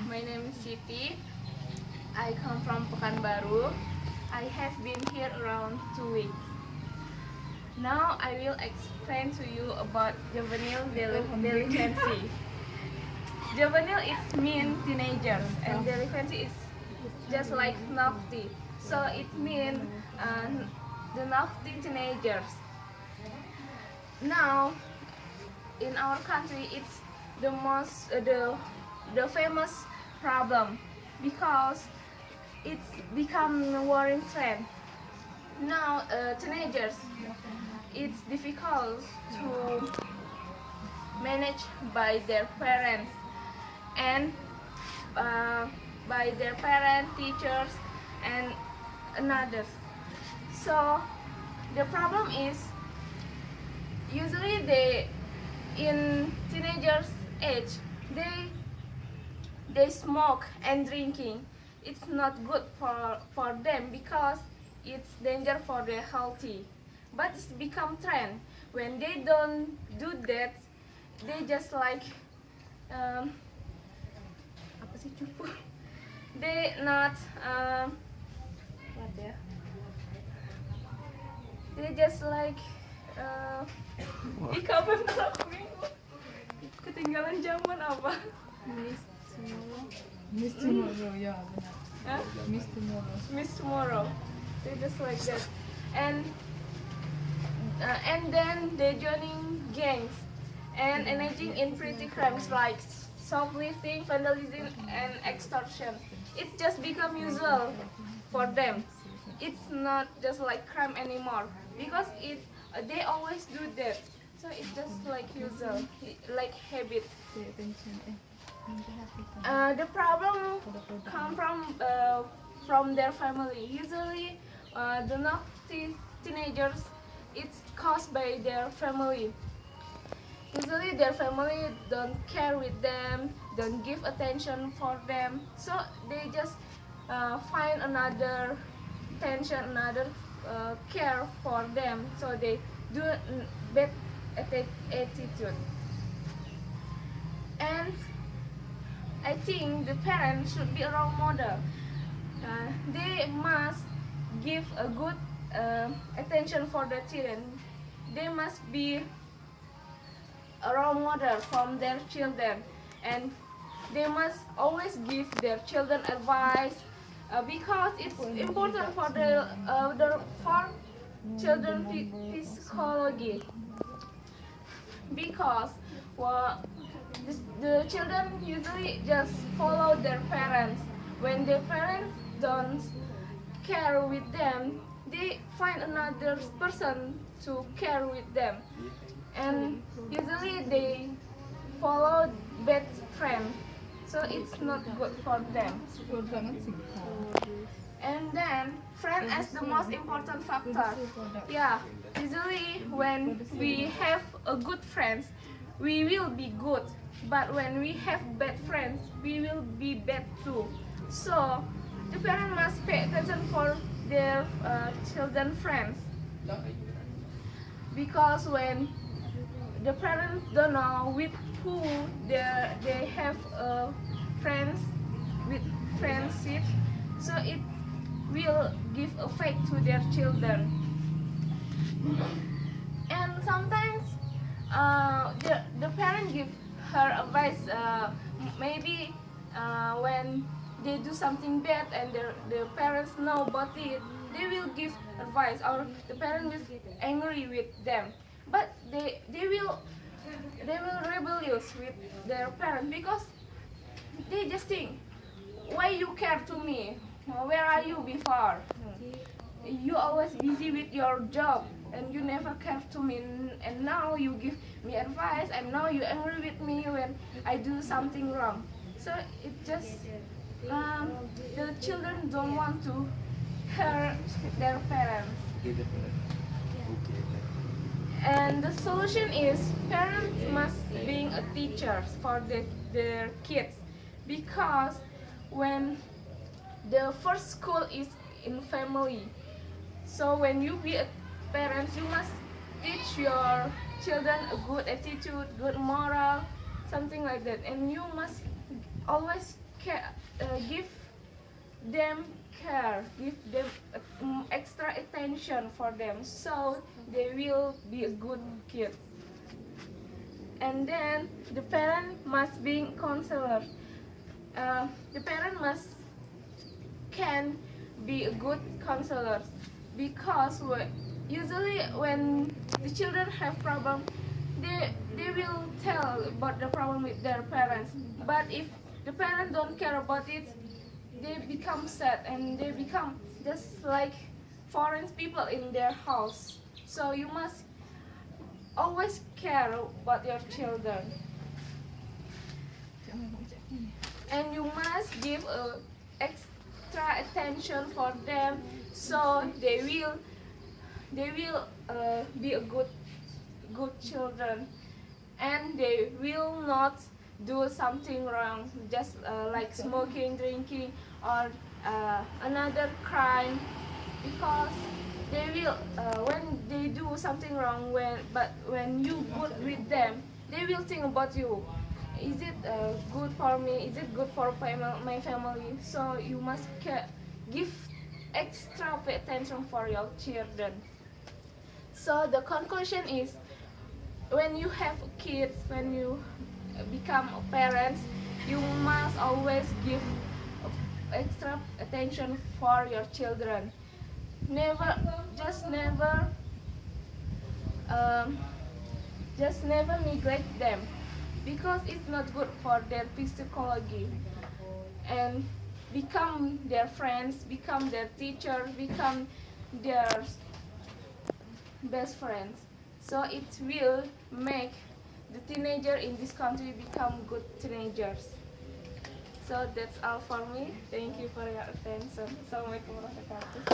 My name is Siti. I come from Pekan. I have been here around 2 weeks. Now I will explain to you about juvenile delinquency. Juvenile is mean teenagers, and delinquency is just like naughty. So it means the naughty teenagers. Now in our country, it's the most the famous problem because it's become a worrying trend. Now teenagers, it's difficult to manage by their parents and by their parents, teachers, and others. So the problem is usually in teenagers age they smoke and drinking. It's not good for them because it's danger for their healthy. But it's become trend. When they don't do that, they just like apa sih cupu? They not what ya? They just like di kapan minggu ketinggalan zaman apa? Miss Tomorrow, ya benar. Huh? Miss Tomorrow. They just like that, and then they joining gangs and engaging in petty crimes like shoplifting, vandalism, and extortion. It just become usual for them. It's not just like crime anymore because they always do that. So it's just like usual, like habit. The problem come from their family. Usually, the naughty teenagers, it's caused by their family. Usually, their family don't care with them, don't give attention for them. So they just find another attention, another care for them. So they do bad attitude. And I think the parents should be a role model. They must give a good attention for the children. They must be a role model from their children, and they must always give their children advice because it's important for for children psychology. Because the children usually just follow their parents. When their parents don't care with them, they find another person to care with them, and usually they follow bad friends. So it's not good for them. And then friend as the most important factor. Yeah, usually when we have a good friends, we will be good. But when we have bad friends, we will be bad too. So the parents must pay attention for their children friends, because when the parents don't know with who they have friends with friendship, so it will give effect to their children. And sometimes the parent give her advice, maybe when they do something bad and the parents know about it, they will give advice, or the parent will angry with them. But they will rebellious with their parents because they just think, why you care to me? Where are you before? You always busy with your job and you never care to me, and now you give me advice and now you angry with me when I do something wrong. So it just the children don't want to hurt their parents. And the solution is parents must being a teacher for their kids, because when the first school is in family. So when you be a parent, you must teach your children a good attitude, good moral, something like that. And you must always give them care, give them extra attention for them, so they will be a good kid. And then the parent must be counselor. The parent must can be a good counselor, because usually when the children have problem, they will tell about the problem with their parents. But if the parents don't care about it, they become sad and they become just like foreign people in their house. So you must always care about your children, and you must give extra attention for them, so they will be a good children, and they will not do something wrong, just like smoking, drinking, or another crime, because they will when they do something wrong, when you good with them, they will think about you. Is it good for me? Is it good for my family? So you must give extra attention for your children. So the conclusion is, when you have kids, when you become a parent, you must always give extra attention for your children. Never neglect them, because it's not good for their psychology. And become their friends, become their teacher, become their best friends. So it will make the teenager in this country become good teenagers. So that's all for me. Thank you for your attention. Assalamualaikum warahmatullahi wabarakatuh.